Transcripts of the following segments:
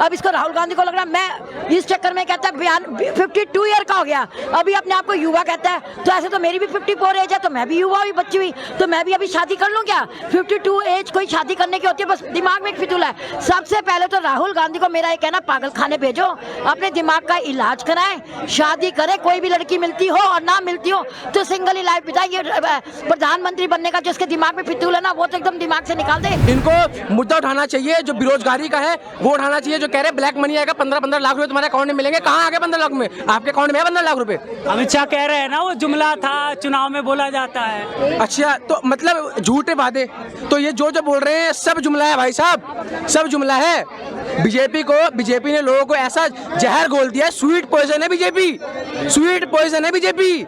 अब इसको राहुल गांधी को लग रहा है मैं इस चक्कर में कहता है 52 ईयर का हो गया, अभी अपने आप को युवा कहता है। तो ऐसे तो मेरी भी 54 एज है, तो मैं भी युवा हुई, बच्ची हुई, तो मैं भी अभी शादी कर लूँ क्या? 52 एज कोई शादी करने की होती है, बस दिमाग में एक फितूल है। सबसे पहले तो राहुल गांधी को मेरा ये कहना, पागल खाने भेजो, अपने दिमाग का इलाज कराएं, शादी करें, कोई भी लड़की मिलती हो और ना मिलती हो तो सिंगल ही लाइफ बिताए। ये प्रधानमंत्री बनने का जिसके दिमाग में फितूल है ना, वो तो एकदम दिमाग से निकाल दे। इनको मुद्दा उठाना चाहिए जो बेरोजगारी का है, वो उठाना चाहिए। जो कह रहे ब्लैक मनी आएगा 15-15 लाख रुपए तुम्हारे अकाउंट में मिलेंगे, कहाँ आ गए 15 लाख में? आपके अकाउंट में है 15 लाख रुपए? अमित शाह कह रहे हैं ना, वो जुमला था, चुनाव में बोला जाता है। अच्छा, तो मतलब झूठे वादे, तो ये जो बोल रहे हैं सब जुमला है भाई साहब, सब जुमला है। बीजेपी ने लोगों को ऐसा जहर घोल दिया है, स्वीट पॉइजन है बीजेपी, स्वीट पॉइजन है बीजेपी,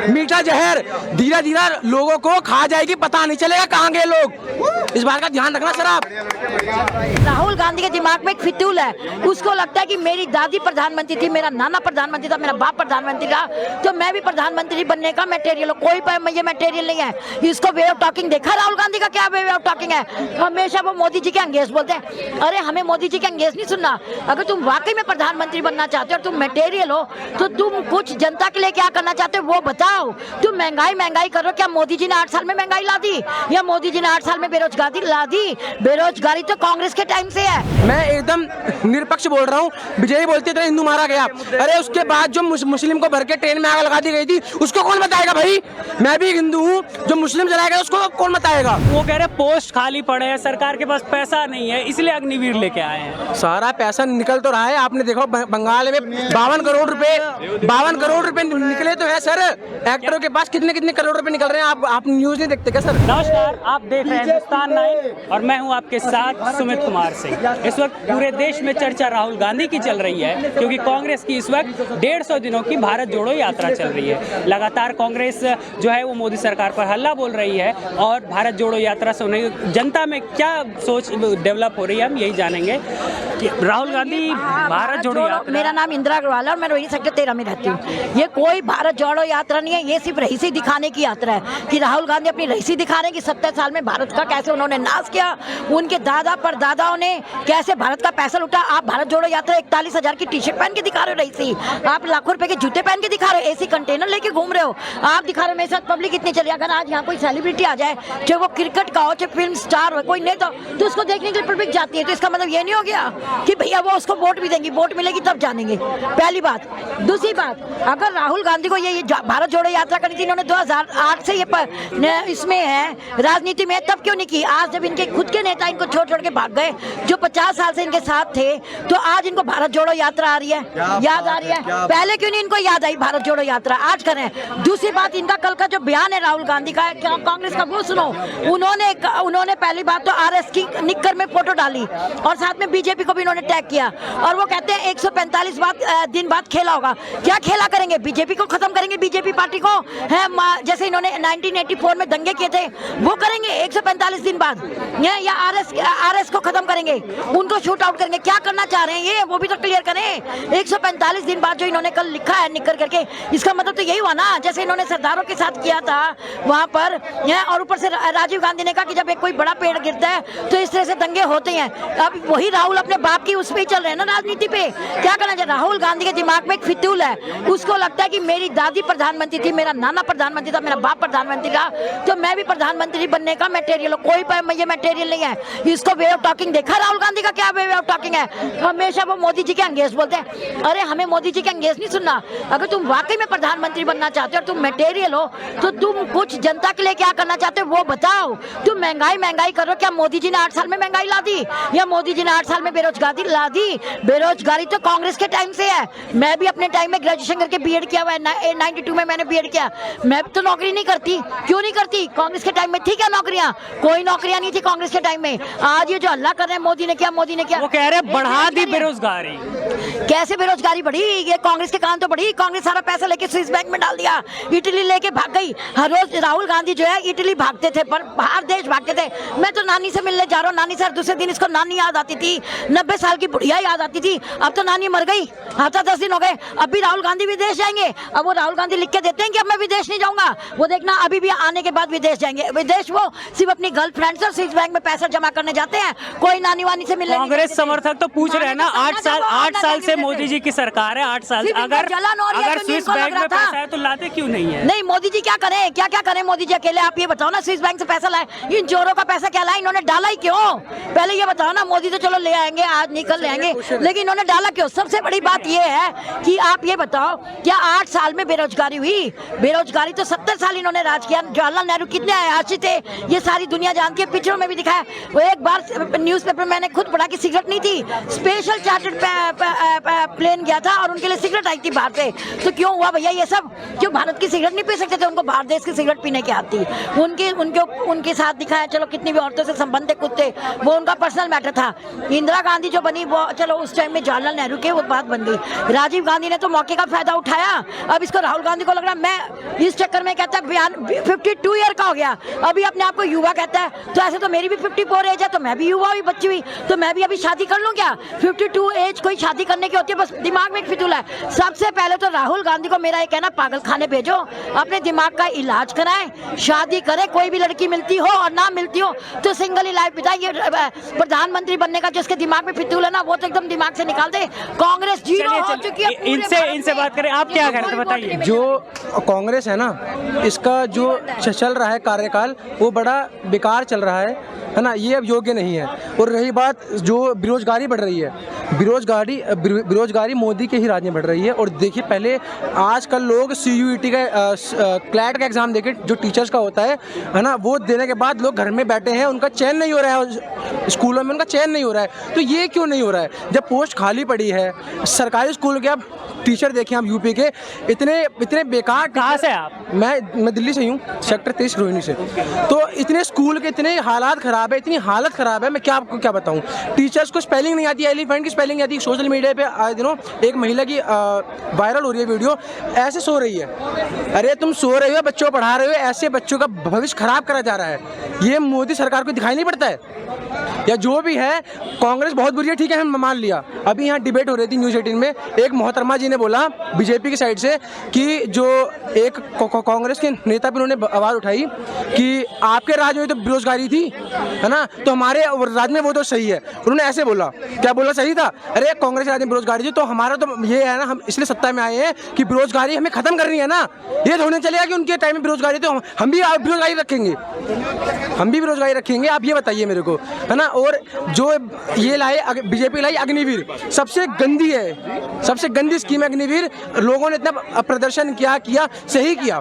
मीठा जहर। धीरे धीरे लोगों को खा जाएगी, पता नहीं चलेगा कहाँ गए लोग। इस बात का ध्यान रखना सर आप। राहुल गांधी के दिमाग में एक फितूल है, उसको लगता है कि मेरी दादी प्रधानमंत्री थी, मेरा नाना प्रधानमंत्री था, मेरा बाप प्रधानमंत्री था, तो मैं भी प्रधानमंत्री बनने का मटेरियल हूँ। कोई ये मटेरियल नहीं है। इसको वे ऑफ टॉकिंग देखा राहुल गांधी का क्या वे ऑफ टॉकिंग है? हमेशा वो मोदी जी के अंगेज बोलते हैं। अरे हमें मोदी जी के अंगेज नहीं सुनना। अगर तुम वाकई में प्रधानमंत्री बनना चाहते हो और तुम मटेरियल हो, तो तुम कुछ जनता के लिए क्या करना चाहते हो वो बताओ। तुम महंगाई करो, क्या मोदी जी ने 8 साल में महंगाई ला दी, या मोदी जी ने 8 साल में बेरोजगारी ला दी? बेरोजगारी तो कांग्रेस के टाइम से है। मैं एकदम निरपक्ष बोल रहा हूँ। बीजेपी बोलती है हिंदू मारा गया, अरे उसके बाद जो मुस्लिम को भर के ट्रेन में आग लगा दी गई थी, उसको कौन बताएगा भाई? मैं भी हिंदू हूँ, जो मुस्लिम जलाएगा उसको कौन बताएगा? वो कह रहे पोस्ट खाली पड़े हैं, सरकार के पास पैसा नहीं है, इसलिए अग्निवीर लेके आए हैं। सारा पैसा निकल तो रहा है। आपने देखो बंगाल में 52 करोड़ रुपए निकले तो है सर। एक्टरों के पास कितने करोड़ रुपए निकल रहे हैं, आप न्यूज नहीं देखते क्या सर? नमस्कार, आप देख रहे हैं हिंदुस्तान 9 और मैं हूं आपके साथ सुमित कुमार सिंह। इस वक्त पूरे देश में चर्चा राहुल गांधी की चल रही है, क्योंकि कांग्रेस की इस वक्त 150 दिनों की भारत जोड़ो यात्रा चल रही है। लगातार कांग्रेस जो है वो मोदी सरकार पर हल्ला बोल रही है, और भारत जोड़ो यात्रा से उन्हें जनता में क्या सोच डेवलप हो रही है, हम यही जानेंगे कि राहुल गांधी भारत जोड़ो यात्रा। मेरा नाम इंदिरा अग्रवाल है और मैं रोहिणी सेक्टर 13 में रहती हूँ। ये कोई भारत जोड़ो यात्रा नहीं है, ये सिर्फ रईसी दिखाने की यात्रा है कि राहुल गांधी अपनी रईसी दिखा रहे हैं कि 70 साल में भारत का कैसे उन्होंने नाश किया, उनके दादा परदादाओं ने कैसे भारत का पैसा लूटा। आप भारत जोड़ो यात्रा 41,000 की टी-शर्ट पहन के दिखा रहे हो रईसी, आप लाखों रुपए के जूते पहन के दिखा रहे हो, एसी कंटेनर लेके घूम रहे हो, आप दिखा रहे हो। मेरे साथ पब्लिक इतनी चली, अगर आज यहाँ कोई सेलिब्रिटी आ जाए, चाहे वो क्रिकेट का हो, चाहे फिल्म स्टार हो, कोई नहीं तो उसको देखने के लिए पब्लिक जाती है। तो इसका मतलब ये नहीं हो गया कि भैया वो उसको वोट भी देंगी, वोट मिलेगी तब जानेंगे, पहली बात। दूसरी बात, अगर राहुल गांधी को ये भारत जोड़ो यात्रा करनी थी, इन्होंने 2008 से ये इसमें है राजनीति में, तब क्यों नहीं की? आज जब इनके खुद के नेता इनको छोड़ के भाग गए, जो 50 साल से इनके साथ थे, तो आज इनको भारत जोड़ो यात्रा आ रही है, याद आ रही है। पहले क्यों नहीं इनको याद आई भारत जोड़ो यात्रा? आज करें। दूसरी बात, इनका कल का जो बयान है राहुल गांधी का, कांग्रेस का, वो सुनो। उन्होंने पहली बात तो आरएस की निक्कर में फोटो डाली और साथ में बीजेपी को भी इन्होंने टैग किया, और वो कहते हैं 145 दिन बाद खेला होगा। क्या खेला करेंगे? बीजेपी को खत्म करेंगे, बीजेपी पार्टी को है, जैसे इन्होंने 1984 में दंगे किए थे वो करेंगे 145 दिन बाद, या आरएस को खत्म करेंगे, उनको शूट आउट करेंगे। क्या करना चाह रहे हैं ये, वो भी तो क्लियर करें। 145 दिन बाद जो इन्होंने कल लिखा है निक्कर करके, इसका मतलब तो यही हुआ ना, जैसे इन्होंने सरदारों के साथ किया था वहां पर, और ऊपर से राजीव गांधी ने कहा कि जब एक कोई बड़ा पेड़ गिरता है तो इस तरह से दंगे होते हैं। अब वही राहुल अपने बाप की उस पे चल रहे हैं ना, राजनीति पे। क्या करना चाहिए? राहुल गांधी के दिमाग में एक फितूल है, उसको लगता है कि मेरी दादी प्रधानमंत्री थी, मेरा नाना प्रधानमंत्री था, मेरा बाप प्रधानमंत्री था, तो मैं भी प्रधानमंत्री बनने का मटेरियल हूँ। कोई ये मटेरियल नहीं है। इसको वे ऑफ टॉकिंग देखा राहुल गांधी का क्या वे ऑफ टॉकिंग है? हमेशा वो मोदी जी के अंगेज बोलते हैं। अरे हमें मोदी जी के अंगेज नहीं सुनना। अगर तुम वाकई में प्रधानमंत्री बनना चाहते हो और तुम मटेरियल हो, तो तुम कुछ जनता के लिए क्या करना चाहते हो वो बताओ। तुम महंगाई करो, क्या मोदी जी ने 8 साल में महंगाई ला दी, या मोदी जी ने 8 साल में बेरोजगारी ला दी? बेरोजगारी तो कांग्रेस के टाइम से है। मैं भी अपने टाइम में ग्रेजुएशन करके बीएड किया हुआ है, 92 में मैंने बीएड किया। मैं तो नौकरी नहीं करती, क्यों नहीं करती? कांग्रेस के टाइम में थी क्या नौकरियां? कोई नौकरियां नहीं थी कांग्रेस के टाइम में। आज ये जो हल्ला कर रहे हैं मोदी ने किया, वो कह रहे हैं बढ़ा दी बेरोजगारी। कैसे बेरोजगारी बढ़ी? ये कांग्रेस के कारण तो बढ़ी। कांग्रेस सारा पैसा लेके स्विस बैंक में डाल दिया, इटली लेके भाग गई। हर रोज राहुल गांधी जो है इटली भागते थे, पर बाहर देश भागते थे। मैं तो नानी से मिलने जा रहा हूँ, नानी से दूसरे दिन इसको नानी याद आती थी, 90 साल की बुढ़िया याद आती थी। अब तो नानी मर गई, हफ्ता 10 दिन हो गए। अब भी राहुल गांधी विदेश जाएंगे। अब वो राहुल गांधी लिख के देते हैं कि अब मैं विदेश नहीं जाऊंगा, वो देखना अभी भी आने के बाद विदेश जाएंगे। विदेश वो सिर्फ अपनी गर्लफ्रेंड से स्विस बैंक में पैसा जमा करने जाते हैं, कोई नानी वानी से मिलने। कांग्रेस समर्थक तो पूछ रहे हैं ना, 8 साल से मोदी जी की सरकार है, 8 साल। सिर्फ इनको अगर जलन हो रही है, अगर तो स्विस इनको लग बैंक रहा में था। पैसा है तो लाते क्यों नहीं है? नहीं, मोदी जी क्या करें, क्या क्या करें मोदी जी अकेले? आप ये बताओ ना, स्विस बैंक से पैसा लाए, इन चोरों का पैसा क्या लाए, इन्होंने डाला ही क्यों? पहले ये बताओ ना। मोदी तो चलो ले आएंगे, आज निकल ले आएंगे, लेकिन इन्होंने डाला क्यों? सबसे बड़ी बात ये है कि आप ये बताओ, क्या 8 साल में बेरोजगारी हुई? बेरोजगारी तो 70 साल इन्होंने राज किया। जवाहरलाल नेहरू कितने आयासी थे, ये सारी दुनिया जानती है, पिक्चरों में भी दिखाया। वो एक बार न्यूज़पेपर मैंने खुद पढ़ा कि सिगरेट नहीं थी, स्पेशल चार्टर्ड प्लेन गया था और उनके लिए सिगरेट आई थी बाहर से। तो क्यों हुआ भैया ये सब? क्यों भारत की सिगरेट नहीं पी सकते थे? उनको बाहर देश की सिगरेट पीने की आती। उनके साथ दिखाया, चलो कितनी भी औरतों से संबंध थे, कुछ थे, वो उनका पर्सनल मैटर था। इंदिरा गांधी जो बनी वो चलो उस टाइम में जवाहरलाल नेहरू के वो बात बन गई। राजीव गांधी ने तो मौके का फायदा उठाया। अब इसको राहुल गांधी को लग रहा है मैं इस चक्कर में कहता है 52 ईयर का हो गया, अभी अपने आप को युवा कहता है। तो ऐसे तो मेरी भी 54 एज है, तो मैं भी युवा हुई, बच्ची हुई, तो मैं भी अभी शादी कर लूं क्या? 52 एज कोई शादी करने की होती है, बस दिमाग में एक फितूल है। सबसे पहले तो राहुल गांधी को मेरा ये कहना, पागल खाने भेजो, अपने दिमाग का इलाज कराएं, शादी करें। कोई भी लड़की मिलती हो और ना मिलती हो तो सिंगल ही लाइफ बिताए। ये प्रधानमंत्री बनने का जिसके दिमाग में फितूल है ना, वो तो एकदम दिमाग से निकाल दे। कांग्रेस जीरो हो चुकी है पूरे भारत इनसे बात करें, आप क्या करते बताइए? जो कांग्रेस है ना, इसका जो चल रहा है कार्यकाल वो बड़ा बेकार चल रहा है ना, ये अब योग्य नहीं है। और रही बात जो बेरोजगारी बढ़ रही है, बेरोजगारी मोदी के ही राज में बढ़ रही है। और देखिए पहले आजकल लोग CUET का क्लैट का एग्जाम देके जो टीचर्स का होता है ना, वो देने के बाद लोग घर में बैठे हैं, उनका चयन नहीं हो रहा है, स्कूलों में उनका चयन नहीं हो रहा है। तो ये क्यों नहीं हो रहा है? जब पोस्ट खाली पड़ी है सरकारी स्कूल के, अब टीचर देखें हम यूपी के इतने बेकार। कहाँ से आप? मैं दिल्ली से हूँ, सेक्टर 23 रोहिणी से। तो इतने स्कूल के इतने हालात खराब है, इतनी हालत खराब है, मैं क्या आपको क्या बताऊँ। टीचर्स को स्पेलिंग नहीं आती, एलिफेंट की स्पेलिंग नहीं आती। सोशल मीडिया पे आए दिनों एक महिला की वायरल हो रही है वीडियो, ऐसे सो रही है। अरे तुम सो रहे हो, बच्चों को पढ़ा रहे हो, ऐसे बच्चों का भविष्य खराब करा जा रहा है। ये मोदी सरकार को दिखाई नहीं पड़ता है? या जो भी है, कांग्रेस बहुत बुरी है, ठीक है, हम मान लिया। अभी यहाँ डिबेट हो रही थी न्यूज़ 18 में, एक मोहतरमा जी ने बोला बीजेपी की साइड से कि जो एक कांग्रेस के नेता पर उन्होंने आवाज़ उठाई कि आपके राज में तो बेरोजगारी थी, है ना, तो हमारे राज में वो तो सही है। उन्होंने ऐसे बोला, क्या बोला सही था? अरे कांग्रेस राज में बेरोजगारी थी तो हमारा तो ये है ना, हम इसलिए सत्ता में आए हैं कि बेरोजगारी हमें खत्म करनी है ना। ये थोड़ी चलेगा कि उनके टाइम में बेरोजगारी तो हम भी बेरोजगारी रखेंगे, हम भी बेरोजगारी रखेंगे। आप ये बताइए मेरे को, है ना। और जो ये लाए बीजेपी लाई अग्निवीर, सबसे गंदी है, सबसे गंदी स्कीम है अग्निवीर। लोगों ने इतना प्रदर्शन किया, सही किया,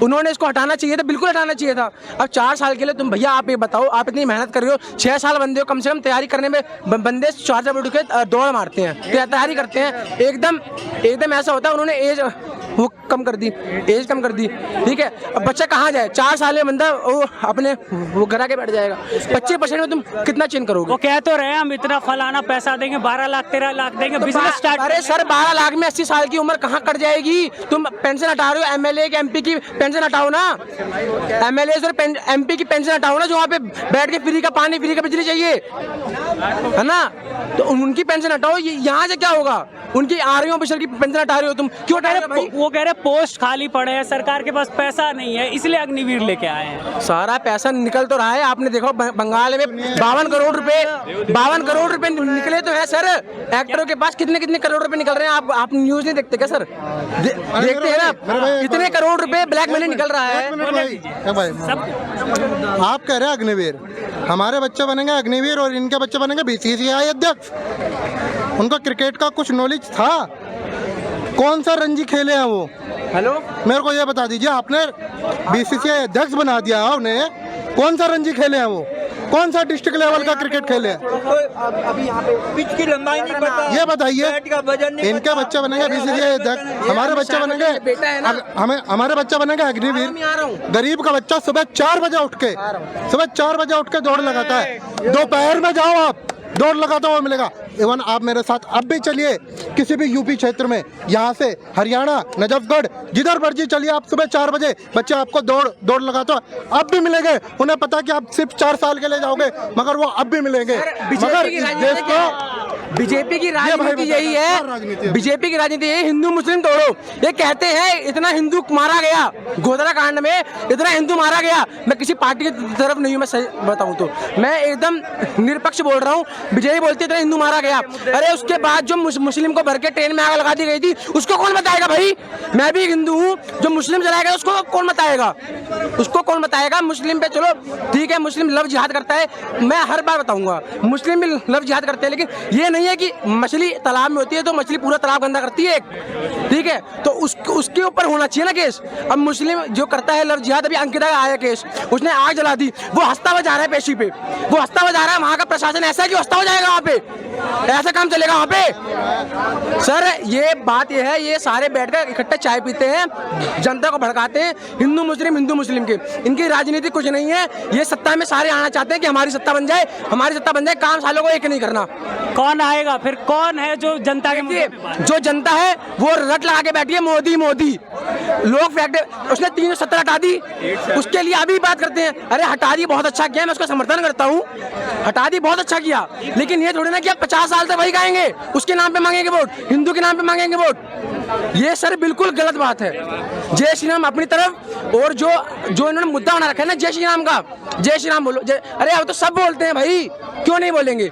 उन्होंने इसको हटाना चाहिए था, बिल्कुल हटाना चाहिए था। अब 4 साल के लिए तुम भैया आप ये बताओ, आप इतनी मेहनत कर रहे हो, 6 साल बंदे हो, कम से कम तैयारी करने में बंदे 4 उठ के दौड़ मारते हैं, तैयारी करते हैं। एकदम ऐसा होता है, उन्होंने एज वो कम कर दी, एज कम कर दी, ठीक है। अब बच्चा कहाँ जाए? 4 साल में बंदा वो अपने वो घर आके बैठ जाएगा। 25% में तुम कितना चेंज करोगे? वो कह तो रहे हैं हम इतना फलाना पैसा देंगे, 12 लाख 13 लाख देंगे, तो बिजनेस स्टार्ट। अरे सर 12 लाख में 80 साल की उम्र कहाँ कट जाएगी? तुम पेंशन हटा रहे हो, MLA की MP की पेंशन हटाओ ना, MLA और MP की पेंशन हटाओ ना, जो वहाँ पे बैठ के फ्री का पानी, फ्री का बिजली चाहिए, है ना, तो उनकी पेंशन हटाओ। यहाँ से क्या होगा? उनकी आर्मी ऑफिसर की पेंशन हटा रहे हो तुम, क्यों हटा रहे हो? वो कह रहे पोस्ट खाली पड़े हैं, सरकार के पास पैसा नहीं है, इसलिए अग्निवीर लेके आए हैं। सारा पैसा निकल तो रहा है। आपने देखो बंगाल में 52 करोड़ रुपए निकले तो है सर। एक्टरों के पास कितने करोड़ रुपए निकल रहे हैं। आप न्यूज नहीं देखते क्या सर? देखते हैं ना, इतने करोड़ रुपए ब्लैक मनी निकल रहा है। आप कह रहे हैं अग्निवीर, हमारे बच्चे बनेंगे अग्निवीर और इनके बच्चे बनेंगे BCCI अध्यक्ष। उनको क्रिकेट का कुछ नॉलेज था? कौन सा रणजी खेले हैं वो? हेलो, मेरे को ये बता दीजिए, आपने BCCI अध्यक्ष बना दिया उन्हें, कौन सा रणजी खेले हैं वो? कौन सा डिस्ट्रिक्ट लेवल का क्रिकेट खेले हैं? अभी यहाँ पे पिच की लंबाई नहीं पता, ये बताइए। बैट का वजन नहीं इनके पता। बच्चे बनेंगे BCCI अध्यक्ष, हमारे बच्चे बनेंगे हमारे बच्चे बनेंगे अग्निवीर। गरीब का बच्चा सुबह 4 बजे उठ के दौड़ लगाता है। दोपहर में जाओ आप, दौड़ लगाता हुआ मिलेगा। इवन आप मेरे साथ अब भी चलिए किसी भी यूपी क्षेत्र में, यहाँ से हरियाणा, नजफगढ़, जिधर मर्जी चलिए आप, सुबह 4 बजे बच्चे आपको दौड़ लगाते हो अब भी मिलेंगे। उन्हें पता कि आप सिर्फ 4 साल के लिए जाओगे, मगर वो अब भी मिलेंगे। मगर इस देश को बीजेपी की भाई राजनीति बताता यही क्या राजनीति है, है? बीजेपी की राजनीति यही हिंदू मुस्लिम तोड़ो। ये कहते हैं इतना हिंदू मारा गया गोधरा कांड में, इतना हिंदू मारा गया। मैं किसी पार्टी की तरफ नहीं हूँ, मैं सही बताऊँ तो मैं एकदम निरपक्ष बोल रहा हूँ। बीजेपी बोलती है इतना हिंदू मारा गया, अरे उसके बाद जो मुस्लिम को भर के ट्रेन में आग लगा दी गई थी उसको कौन बताएगा भाई? मैं भी हिंदू हूँ, जो मुस्लिम जलाएगा उसको कौन बताएगा? उसको कौन बताएगा? मुस्लिम पे चलो ठीक है, मुस्लिम लव जिहाद करता है, मैं हर बार बताऊंगा मुस्लिम भी लव जिहाद करते हैं, लेकिन ये नहीं है कि मछली तालाब में होती है तो मछली पूरा तालाब गंदा करती है, ठीक है? तो उसके ऊपर होना चाहिए ना केस। अब मुस्लिम जो करता है लव जिहाद, अभी अंकिता का आया केस, उसने आग जला दी, वो हंसता हुआ जा रहा है पेशी पे, वो हंसता हुआ जा रहा है। वहाँ का प्रशासन ऐसा है कि हंसता हुआ जाएगा वहाँ पे, ऐसा काम चलेगा वहाँ पे? सर ये बात ये है, ये सारे बैठकर इकट्ठे चाय पीते हैं, जनता को भड़काते हैं, हिंदू मुस्लिम के। इनकी राजनीति कुछ नहीं है, ये सत्ता में सारे आना चाहते हैं कि हमारी सत्ता बन जाए, हमारी सत्ता बन जाए, काम सालों को एक नहीं करना। कौन आएगा फिर? कौन है जो जनता के मुद्दे पे बात? जो जनता है वो रट लगा के बैठी है, मोदी मोदी। लोग फैक्ट, उसने 370 हटा दी, उसके लिए अभी बात करते हैं, अरे हटा दी बहुत अच्छा किया, मैं उसका समर्थन करता हूँ, हटा दी बहुत अच्छा किया, लेकिन ये थोड़ी ना कि आप 50 साल तक वही गाएंगे, उसके नाम पे मांगेंगे वोट, हिंदू के नाम पे मांगेंगे वोट। ये सर बिल्कुल गलत बात है। जय श्री राम अपनी तरफ, और जो इन्होंने मुद्दा बना रखा है ना जय श्री राम का, जय श्री राम बोलो, अरे अब तो सब बोलते हैं भाई, क्यों नहीं बोलेंगे?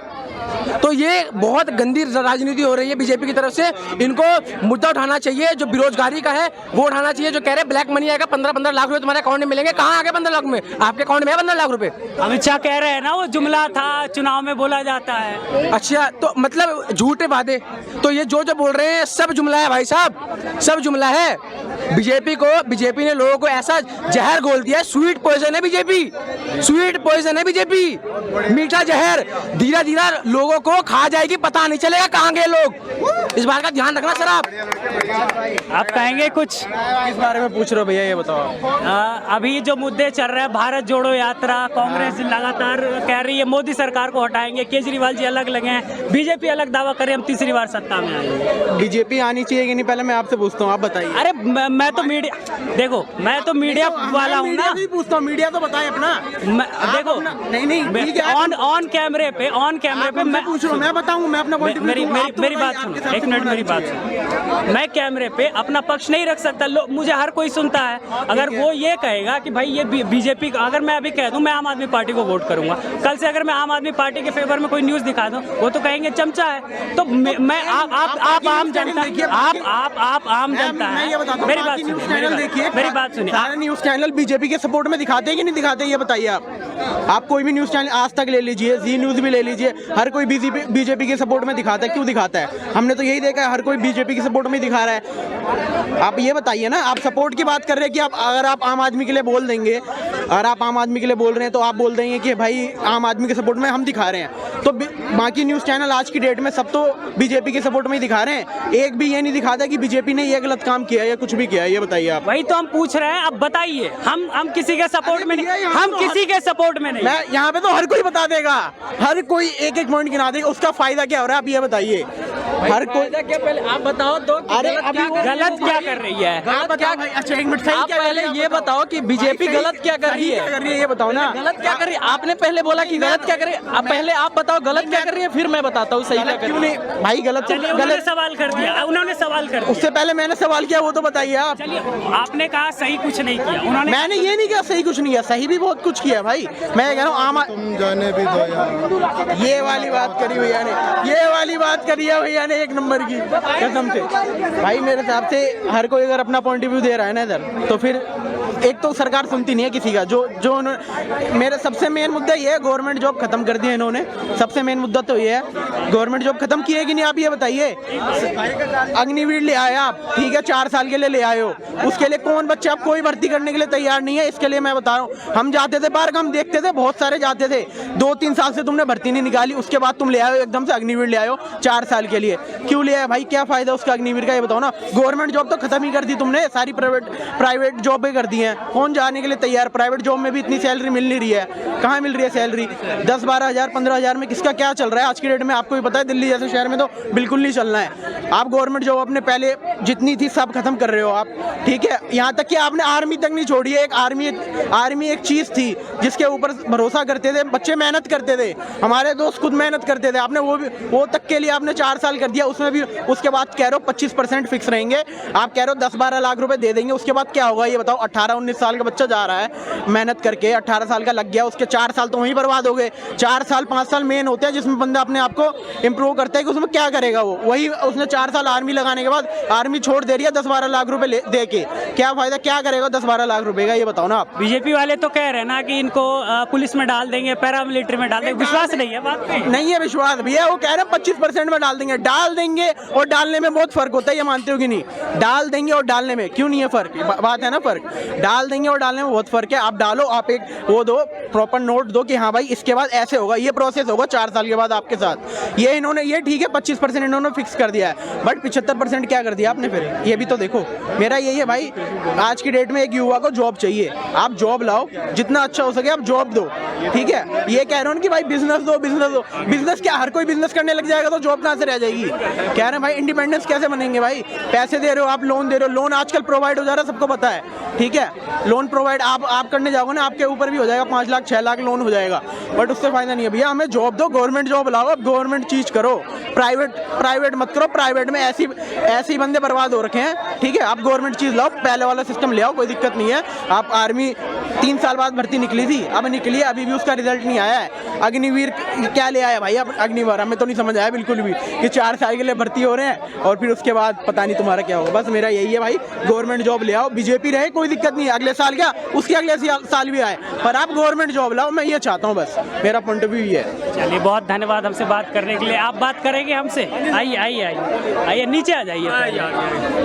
तो ये बहुत गंदी राजनीति हो रही है बीजेपी की तरफ से। इनको मुद्दा उठाना चाहिए, जो बेरोजगारी का है वो उठाना चाहिए। जो कह रहे ब्लैक मनी आएगा 15-15 लाख रुपए तुम्हारे अकाउंट में मिलेंगे, कहाँ आ गए 15 लाख में? आपके अकाउंट में है 15 लाख रुपए? अमित शाह कह रहे हैं ना, वो जुमला था, चुनाव में बोला जाता है। अच्छा, तो मतलब झूठे वादे, तो ये जो बोल रहे हैं सब जुमला है भाई साहब, सब जुमला है। बीजेपी ने लोगों को ऐसा जहर घोल दिया है, स्वीट पॉइजन है बीजेपी, स्वीट पॉइजन है बीजेपी, मीठा जहर। धीरे धीरे लोगों को खा जाएगी, पता नहीं चलेगा कहाँ गए लोग। इस बात का ध्यान रखना सर। आप कहेंगे कुछ किस बारे में पूछ रहे हो भैया, ये बताओ। अभी जो मुद्दे चल रहे हैं, भारत जोड़ो यात्रा, कांग्रेस लगातार कह रही है मोदी सरकार को हटाएंगे, केजरीवाल जी अलग लगे हैं, बीजेपी अलग दावा करे हम तीसरी बार सत्ता में आएंगे। बीजेपी आनी चाहिए कि नहीं, पहले मैं आपसे पूछता हूँ, आप बताइए। अरे मैं तो मीडिया, देखो मैं तो मीडिया वाला हूँ ना, पूछता हूँ, मीडिया तो बताए अपना। देखो नहीं ठीक है, ऑन कैमरे पे मैं पूछ रहा हूँ, मैं बताऊँ, मैं अपना मेरी बात सुनो, एक मिनट मेरी बात सुनो। मैं कैमरे पे अपना पक्ष नहीं रख सकता, मुझे हर कोई सुनता है। अगर वो ये कहेगा कि भाई ये बीजेपी, अगर मैं अभी कह दूं मैं आम आदमी पार्टी को वोट करूंगा, कल से अगर मैं आम आदमी पार्टी के फेवर में कोई न्यूज दिखा दूं, वो तो कहेंगे चमचा है। तो मैं आप आम जनता, आप आम जनता है, मेरी बात सुनिए, मेरी बात सुनिए। सारे न्यूज चैनल बीजेपी के सपोर्ट में दिखाते हैं कि नहीं दिखाते, ये बताइए आप कोई भी न्यूज चैनल, आज तक ले लीजिए, जी न्यूज भी ले लीजिए, हर कोई बीजेपी के सपोर्ट में दिखाता है। क्यों दिखाता है? हमने तो यही देखा है, हर कोई बीजेपी के सपोर्ट में दिखा रहा है। आप ये बताइए ना, आप सपोर्ट की बात कर रहे हैं कि अगर आप आम आदमी के लिए बोल देंगे, अगर आप आम आदमी के लिए बोल रहे हैं तो आप बोल देंगे कि भाई आम आदमी के सपोर्ट में हम दिखा रहे हैं, तो बाकी न्यूज चैनल आज की डेट में सब तो बीजेपी के सपोर्ट में ही दिखा रहे हैं। एक भी ये नहीं दिखाता कि बीजेपी ने ये गलत काम किया है या कुछ भी किया है। ये बताइए आप। वही तो हम पूछ रहे हैं, अब बताइए। हम किसी के सपोर्ट में नहीं, हम किसी के सपोर्ट में नहीं। मैं यहाँ पे तो हर कोई बता देगा, हर कोई एक एक पॉइंट गिना देगा, उसका फायदा क्या हो रहा है आप ये बताइए। हर कोई क्या, पहले आप बताओ तो, अरे अभी गलत क्या कर रही है? आप क्या, अच्छा एक मिनट, सही क्या पहले ये बताओ कि बीजेपी गलत क्या कर रही है, ये बताओ ना। गलत क्या कर रही है? आपने पहले बोला कि गलत क्या कर रही है, पहले आप बताओ गलत क्या कर रही है, फिर मैं बताता हूँ सही क्या कर रही है। भाई गलत उन्होंने सवाल कर दिया, उन्होंने सवाल कर दिया। उससे पहले मैंने सवाल किया, वो तो बताइए आप। चलिए, आपने कहा सही कुछ नहीं किया, उन्होंने, मैंने ये नहीं किया सही कुछ नहीं किया, सही भी बहुत कुछ किया भाई। मैं कह रहा हूँ आम, तुम जाने भी दो यार। ये वाली बात करी भैया ने, ये वाली बात करी है भैया ने, एक नंबर की कसम से। भाई मेरे हिसाब से हर कोई अगर अपना पॉइंट ऑफ व्यू दे रहा है ना इधर, तो फिर एक तो सरकार सुनती नहीं है किसी का। जो मेरे सबसे मेन मुद्दा ये है, गवर्नमेंट जॉब खत्म कर दी है इन्होंने। सबसे मेन मुद्दा तो ये है, गवर्नमेंट जॉब खत्म की है कि नहीं, आप ये बताइए। अग्निवीर ले आए आप, ठीक है, 4 साल के लिए ले आए हो, उसके लिए कौन बच्चा आप कोई भर्ती करने के लिए तैयार नहीं है। इसके लिए मैं बता रहा हूँ, हम जाते थे बाहर, हम देखते थे, बहुत सारे जाते थे, 2-3 साल से तुमने भर्ती नहीं निकाली, उसके बाद तुम ले आए हो एकदम से अग्निवीर ले आए हो 4 साल के लिए। क्यों ले आए भाई, क्या फायदा उसका अग्निवीर का, ये बताओ ना। गवर्नमेंट जॉब तो खत्म ही कर दी तुमने, सारी प्राइवेट जॉबें कर दी हैं हैं, कौन जाने के लिए तैयार? प्राइवेट जॉब में भी इतनी सैलरी मिल नहीं रही है, कहाँ मिल रही है सैलरी? 10-12 हज़ार 15 हज़ार में किसका क्या चल रहा है आज की डेट में? आपको भी पता है, दिल्ली जैसे शहर में तो बिल्कुल नहीं चलना है। आप गवर्नमेंट जॉब अपने पहले जितनी थी सब खत्म कर रहे हो आप, ठीक है? यहाँ तक कि आपने आर्मी तक नहीं छोड़ी है। एक आर्मी एक चीज़ थी जिसके ऊपर भरोसा करते थे, बच्चे मेहनत करते थे, हमारे दोस्त खुद मेहनत करते थे। आपने वो तक के लिए आपने 4 साल कर दिया, उसमें भी उसके बाद कह रहे हो 25% फिक्स रहेंगे, आप कह रहे हो 10-12 लाख रुपए दे देंगे। उसके बाद क्या होगा ये बताओ? 18-19 साल का बच्चा जा रहा है मेहनत करके, 18 साल का लग गया, उसके 4 साल तो वहीं बर्बाद हो गए। 4 साल 5 साल मेन होते हैं जिसमें बंदा अपने आप को इम्प्रूव करता है कि उसमें क्या करेगा वो। वही उसने 4 साल आर्मी लगाने के बाद आर्मी छोड़ दे रही है 10-12 लाख रुपए दे के, क्या फायदा? क्या करेगा 10-12 लाख रुपए का? ये बताओ ना आप। बीजेपी वाले तो कह रहे हैं ना कि इनको पुलिस में डाल देंगे, पैरामिलिट्री में डाल देंगे। विश्वास नहीं है बात पे? नहीं है विश्वास भैया, वो कह रहे हैं 25% में डाल देंगे और डालने में बहुत फर्क होता है, ये मानते हो कि नहीं? डाल देंगे और डालने में क्यों नहीं है फर्क? बात है ना फर्क, डाल देंगे और डालने में बहुत फर्क है। आप डालो, आप एक वो दो प्रॉपर नोट दो कि हाँ भाई इसके बाद ऐसे होगा, ये प्रोसेस होगा 4 साल के बाद आपके साथ। ये इन्होंने, ये ठीक है 25% इन्होंने फिक्स कर दिया है, बट 75% क्या कर दिया आपने फिर? ये भी तो देखो। मेरा यही है भाई, आज की डेट में एक युवा को जॉब चाहिए, आप जॉब लाओ, जितना अच्छा हो सके आप जॉब दो, ठीक है? ये कह रहे हो कि भाई बिजनेस दो। बिजनेस क्या हर कोई बिजनेस करने लग जाएगा तो जॉब कहाँ से रह जाएगी? कह रहे हैं भाई इंडिपेंडेंस कैसे बनेंगे भाई? पैसे दे रहे हो आप, लोन दे रहे हो, लोन आजकल प्रोवाइड हो जा रहा है, सबको पता है, ठीक है? लोन प्रोवाइड आप करने जाओगे ना, आपके ऊपर भी हो जाएगा 5 लाख 6 लाख लोन हो जाएगा, बट उससे फायदा नहीं है भैया। हमें जॉब दो, गवर्नमेंट जॉब लाओ, अब गवर्नमेंट चीज करो, प्राइवेट मत करो। प्राइवेट में ऐसे ही बंदे बर्बाद हो रखे हैं, ठीक है? आप गवर्नमेंट चीज लाओ, पहले वाला सिस्टम ले आओ, कोई दिक्कत नहीं है। आप आर्मी 3 साल बाद भर्ती निकली थी, अब निकली है, अभी भी उसका रिजल्ट नहीं आया है। अग्निवीर क्या ले आया भाई? अब अग्निवीर हमें तो नहीं समझ आया बिल्कुल भी कि 4 साल के लिए भर्ती हो रहे हैं और फिर उसके बाद पता नहीं तुम्हारा क्या होगा। बस मेरा यही है भाई, गवर्नमेंट जॉब ले आओ, बीजेपी रहे कोई दिक्कत नहीं है, अगले साल क्या उसके अगले साल भी आए, पर आप गवर्नमेंट जॉब लाओ, मैं ये चाहता हूँ, बस मेरा पॉइंट ऑफ व्यू ये है। चलिए, बहुत धन्यवाद हमसे बात करने के लिए। आप बात करेंगे हमसे? आइए नीचे आ जाइए।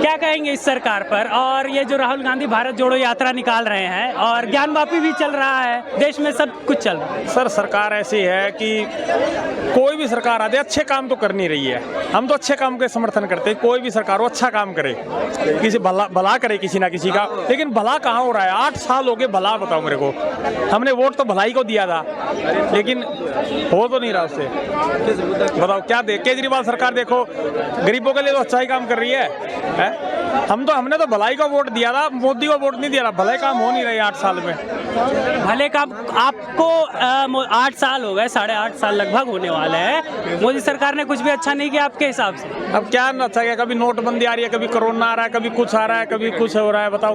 क्या कहेंगे इस सरकार पर? और ये जो राहुल गांधी भारत जोड़ो यात्रा निकाल रहे हैं और ज्ञानवापी भी चल रहा है, देश में सब कुछ चल रहा है। सर, सरकार ऐसी है कि कोई भी सरकार आते अच्छे काम तो कर नहीं रही है। हम तो अच्छे काम के समर्थन करते हैं, कोई भी सरकार हो अच्छा काम करे, किसी भला करे किसी ना किसी का, लेकिन भला कहाँ हो रहा है? 8 साल हो गए, भला बताओ मेरे को। हमने वोट तो भलाई को दिया था, लेकिन हो तो नहीं रहा उससे। बताओ क्या दे? केजरीवाल सरकार देखो, गरीबों के लिए तो अच्छा ही काम कर रही है? हमने तो भलाई को वोट दिया था, मोदी को वोट नहीं दिया था। भले काम हो नहीं रहे 8 साल में। भले काम आपको 8 साल हो गए, 8.5 साल लगभग होने वाले हैं, मोदी सरकार ने कुछ भी अच्छा नहीं किया आपके हिसाब से? अब क्या अच्छा किया? कभी नोटबंदी आ रही है, कभी कोरोना आ रहा है, कभी कुछ आ रहा है, कभी कुछ हो रहा है, बताओ